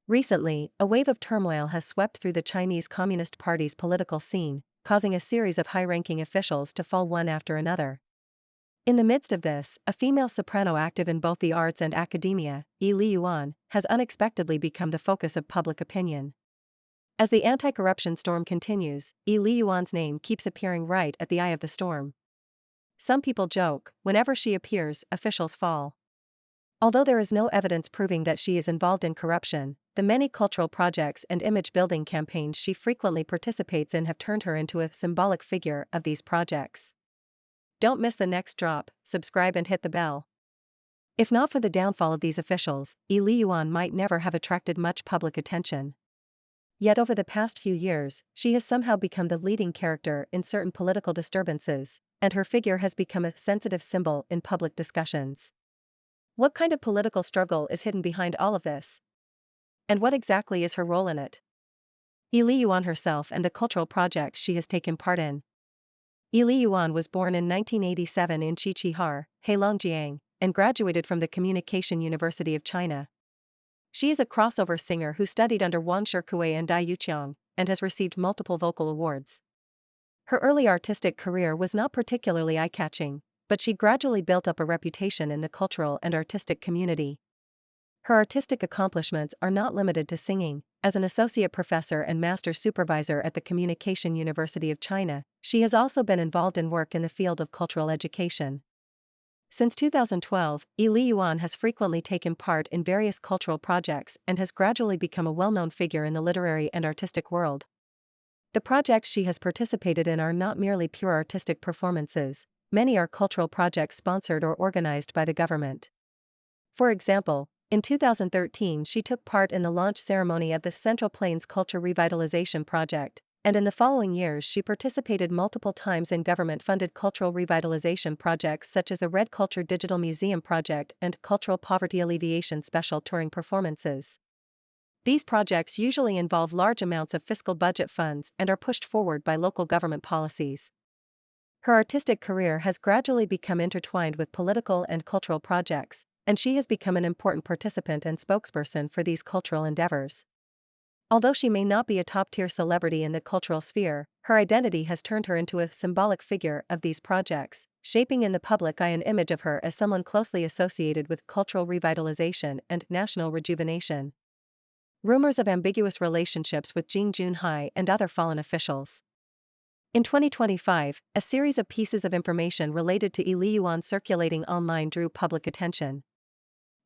Recently, a wave of turmoil has swept through the Chinese Communist Party's political scene, causing a series of high-ranking officials to fall one after another. In the midst of this, a female soprano active in both the arts and academia, Liyuan, has unexpectedly become the focus of public opinion. As the anti-corruption storm continues, Liyuan's name keeps appearing right at the eye of the storm. Some people joke, whenever she appears, officials fall. Although there is no evidence proving that she is involved in corruption, the many cultural projects and image-building campaigns she frequently participates in have turned her into a symbolic figure of these projects. Don't miss the next drop, subscribe and hit the bell. If not for the downfall of these officials, Liyuan might never have attracted much public attention. Yet over the past few years, she has somehow become the leading character in certain political disturbances, and her figure has become a sensitive symbol in public discussions. What kind of political struggle is hidden behind all of this? And what exactly is her role in it? Liyuan herself and the cultural projects she has taken part in. Liyuan was born in 1987 in Qiqihar, Heilongjiang, and graduated from the Communication University of China. She is a crossover singer who studied under Wang Shikui and Dai Yuqiang, and has received multiple vocal awards. Her early artistic career was not particularly eye-catching, but she gradually built up a reputation in the cultural and artistic community. Her artistic accomplishments are not limited to singing. As an associate professor and master supervisor at the Communication University of China, she has also been involved in work in the field of cultural education. Since 2012, Liyuan has frequently taken part in various cultural projects and has gradually become a well-known figure in the literary and artistic world. The projects she has participated in are not merely pure artistic performances, many are cultural projects sponsored or organized by the government. For example, in 2013 she took part in the launch ceremony of the Central Plains Culture Revitalization Project, and in the following years she participated multiple times in government-funded cultural revitalization projects such as the Red Culture Digital Museum Project and Cultural Poverty Alleviation Special Touring Performances. These projects usually involve large amounts of fiscal budget funds and are pushed forward by local government policies. Her artistic career has gradually become intertwined with political and cultural projects, and she has become an important participant and spokesperson for these cultural endeavors. Although she may not be a top-tier celebrity in the cultural sphere, her identity has turned her into a symbolic figure of these projects, shaping in the public eye an image of her as someone closely associated with cultural revitalization and national rejuvenation. Rumors of ambiguous relationships with Jing Junhai and other fallen officials. In 2025, a series of pieces of information related to Liyuan circulating online drew public attention.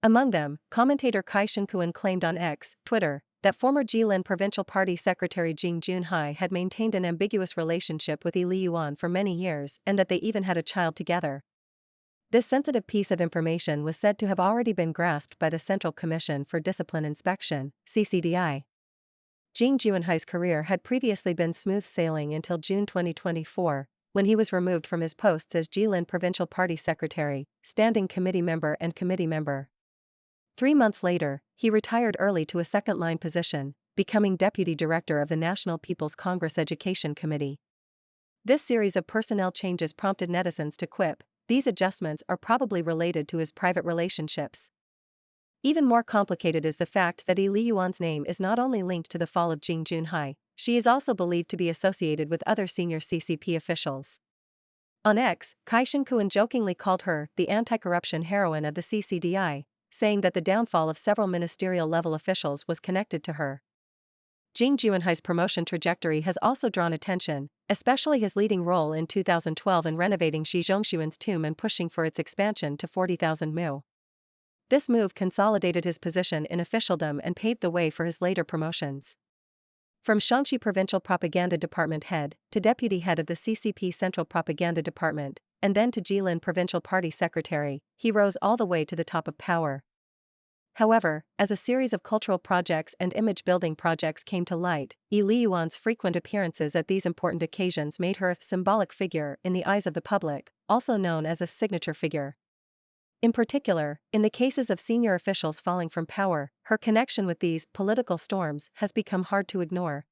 Among them, commentator Kai Shenkuan claimed on X, Twitter, that former Jilin Provincial Party Secretary Jing Junhai had maintained an ambiguous relationship with Liyuan for many years and that they even had a child together. This sensitive piece of information was said to have already been grasped by the Central Commission for Discipline Inspection, CCDI. Jing Junhai's career had previously been smooth sailing until June 2024, when he was removed from his posts as Jilin Provincial Party Secretary, Standing Committee Member and Committee Member. 3 months later, he retired early to a second-line position, becoming Deputy Director of the National People's Congress Education Committee. This series of personnel changes prompted netizens to quip, "These adjustments are probably related to his private relationships." Even more complicated is the fact that Liyuan's name is not only linked to the fall of Jing Junhai, she is also believed to be associated with other senior CCP officials. On X, Kai Shenkuan jokingly called her the anti-corruption heroine of the CCDI, saying that the downfall of several ministerial-level officials was connected to her. Jing Junhai's promotion trajectory has also drawn attention, especially his leading role in 2012 in renovating Shi Zhongshuan's tomb and pushing for its expansion to 40,000 mu. This move consolidated his position in officialdom and paved the way for his later promotions. From Shaanxi Provincial Propaganda Department head to deputy head of the CCP Central Propaganda Department, and then to Jilin Provincial Party Secretary, he rose all the way to the top of power. However, as a series of cultural projects and image-building projects came to light, Liyuan's frequent appearances at these important occasions made her a symbolic figure in the eyes of the public, also known as a signature figure. In particular, in the cases of senior officials falling from power, her connection with these political storms has become hard to ignore.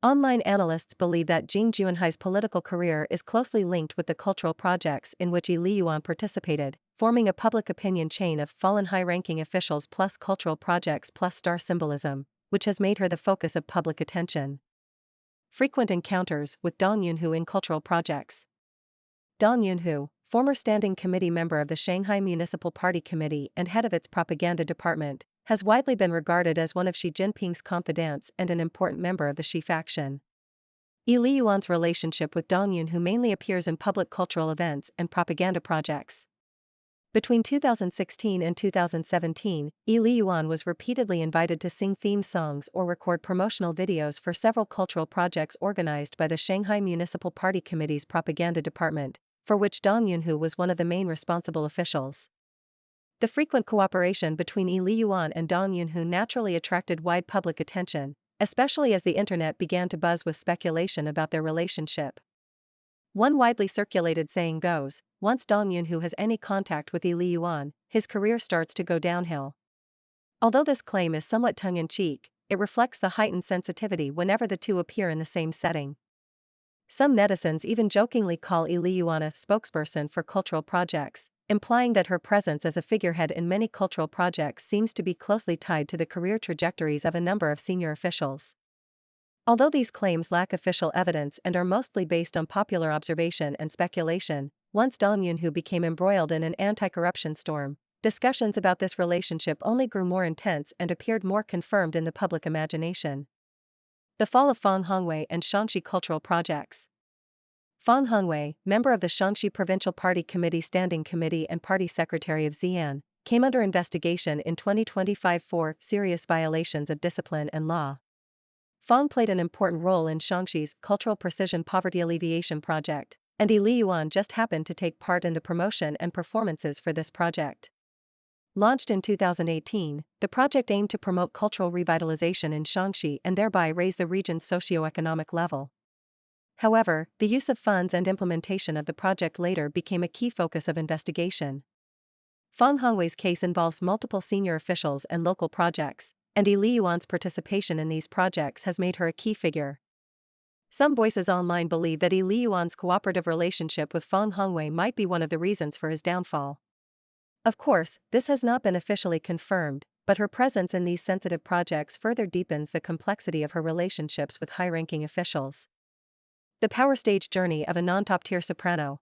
Online analysts believe that Jing Juanhai's political career is closely linked with the cultural projects in which Liyuan participated, forming a public opinion chain of fallen high-ranking officials plus cultural projects plus star symbolism, which has made her the focus of public attention. Frequent encounters with Dong Yunhu in cultural projects. Dong Yunhu, former standing committee member of the Shanghai Municipal Party Committee and head of its propaganda department, has widely been regarded as one of Xi Jinping's confidants and an important member of the Xi faction. Liyuan's relationship with Dong Yunhu mainly appears in public cultural events and propaganda projects. Between 2016 and 2017, Liyuan was repeatedly invited to sing theme songs or record promotional videos for several cultural projects organized by the Shanghai Municipal Party Committee's propaganda department, for which Dong Yunhu was one of the main responsible officials. The frequent cooperation between Liyuan and Dong Yunhu naturally attracted wide public attention, especially as the internet began to buzz with speculation about their relationship. One widely circulated saying goes, once Dong Yunhu has any contact with Liyuan, his career starts to go downhill. Although this claim is somewhat tongue-in-cheek, it reflects the heightened sensitivity whenever the two appear in the same setting. Some netizens even jokingly call Liyuan a spokesperson for cultural projects, implying that her presence as a figurehead in many cultural projects seems to be closely tied to the career trajectories of a number of senior officials. Although these claims lack official evidence and are mostly based on popular observation and speculation, once Dong Yunhu became embroiled in an anti-corruption storm, discussions about this relationship only grew more intense and appeared more confirmed in the public imagination. The fall of Fang Hongwei and Shaanxi cultural projects. Fang Hongwei, member of the Shaanxi Provincial Party Committee Standing Committee and Party Secretary of Xi'an, came under investigation in 2025 for serious violations of discipline and law. Fang played an important role in Shaanxi's Cultural Precision Poverty Alleviation Project, and Liyuan just happened to take part in the promotion and performances for this project. Launched in 2018, the project aimed to promote cultural revitalization in Shaanxi and thereby raise the region's socio-economic level. However, the use of funds and implementation of the project later became a key focus of investigation. Fang Hongwei's case involves multiple senior officials and local projects, and Liyuan's participation in these projects has made her a key figure. Some voices online believe that Liyuan's cooperative relationship with Fang Hongwei might be one of the reasons for his downfall. Of course, this has not been officially confirmed, but her presence in these sensitive projects further deepens the complexity of her relationships with high-ranking officials. The power stage journey of a non-top-tier soprano.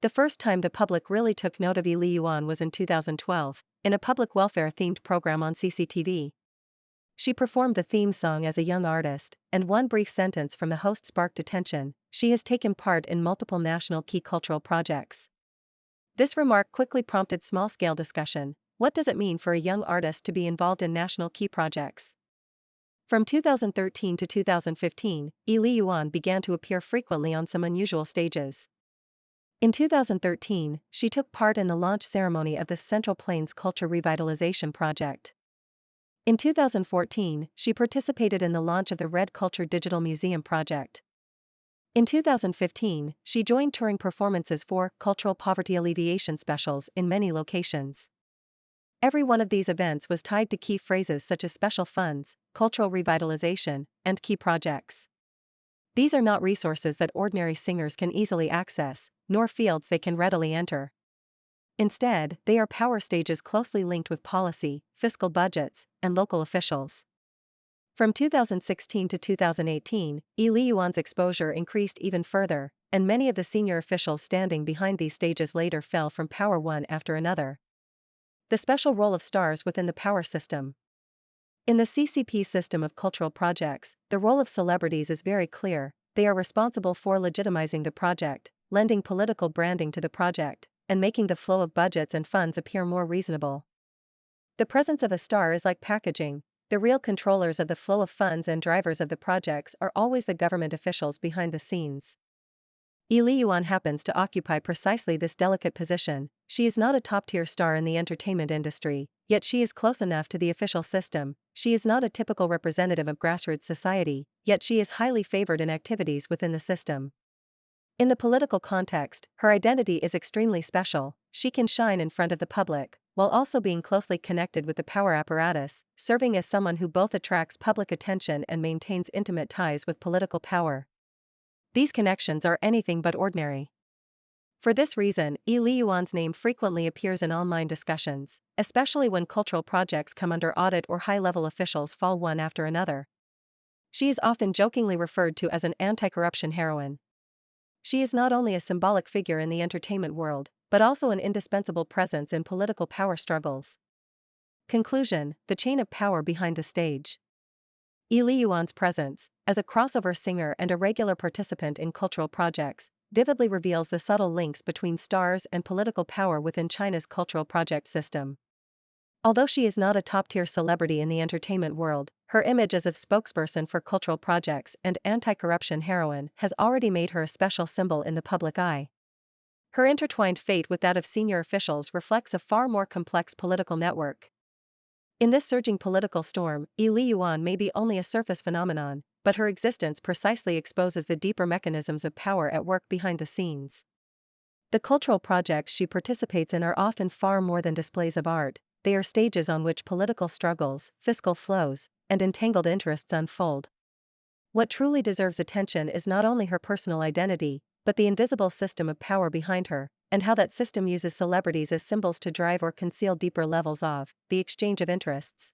The first time the public really took note of Liyuan was in 2012, in a public welfare-themed program on CCTV. She performed the theme song as a young artist, and one brief sentence from the host sparked attention: she has taken part in multiple national key cultural projects. This remark quickly prompted small-scale discussion. What does it mean for a young artist to be involved in national key projects? From 2013 to 2015, Liyuan began to appear frequently on some unusual stages. In 2013, she took part in the launch ceremony of the Central Plains Culture Revitalization Project. In 2014, she participated in the launch of the Red Culture Digital Museum Project. In 2015, she joined touring performances for cultural poverty alleviation specials in many locations. Every one of these events was tied to key phrases such as special funds, cultural revitalization, and key projects. These are not resources that ordinary singers can easily access, nor fields they can readily enter. Instead, they are power stages closely linked with policy, fiscal budgets, and local officials. From 2016 to 2018, Liyuan's exposure increased even further, and many of the senior officials standing behind these stages later fell from power one after another. The special role of stars within the power system. In the CCP system of cultural projects, the role of celebrities is very clear. They are responsible for legitimizing the project, lending political branding to the project, and making the flow of budgets and funds appear more reasonable. The presence of a star is like packaging. The real controllers of the flow of funds and drivers of the projects are always the government officials behind the scenes. Liyuan happens to occupy precisely this delicate position. She is not a top-tier star in the entertainment industry, yet she is close enough to the official system. She is not a typical representative of grassroots society, yet she is highly favored in activities within the system. In the political context, her identity is extremely special. She can shine in front of the public, while also being closely connected with the power apparatus, serving as someone who both attracts public attention and maintains intimate ties with political power. These connections are anything but ordinary. For this reason, Liyuan's name frequently appears in online discussions, especially when cultural projects come under audit or high-level officials fall one after another. She is often jokingly referred to as an anti-corruption heroine. She is not only a symbolic figure in the entertainment world, but also an indispensable presence in political power struggles. Conclusion: the chain of power behind the stage. Liyuan's presence, as a crossover singer and a regular participant in cultural projects, vividly reveals the subtle links between stars and political power within China's cultural project system. Although she is not a top-tier celebrity in the entertainment world, her image as a spokesperson for cultural projects and anti-corruption heroine has already made her a special symbol in the public eye. Her intertwined fate with that of senior officials reflects a far more complex political network. In this surging political storm, Liyuan may be only a surface phenomenon, but her existence precisely exposes the deeper mechanisms of power at work behind the scenes. The cultural projects she participates in are often far more than displays of art. They are stages on which political struggles, fiscal flows, and entangled interests unfold. What truly deserves attention is not only her personal identity, but the invisible system of power behind her, and how that system uses celebrities as symbols to drive or conceal deeper levels of the exchange of interests.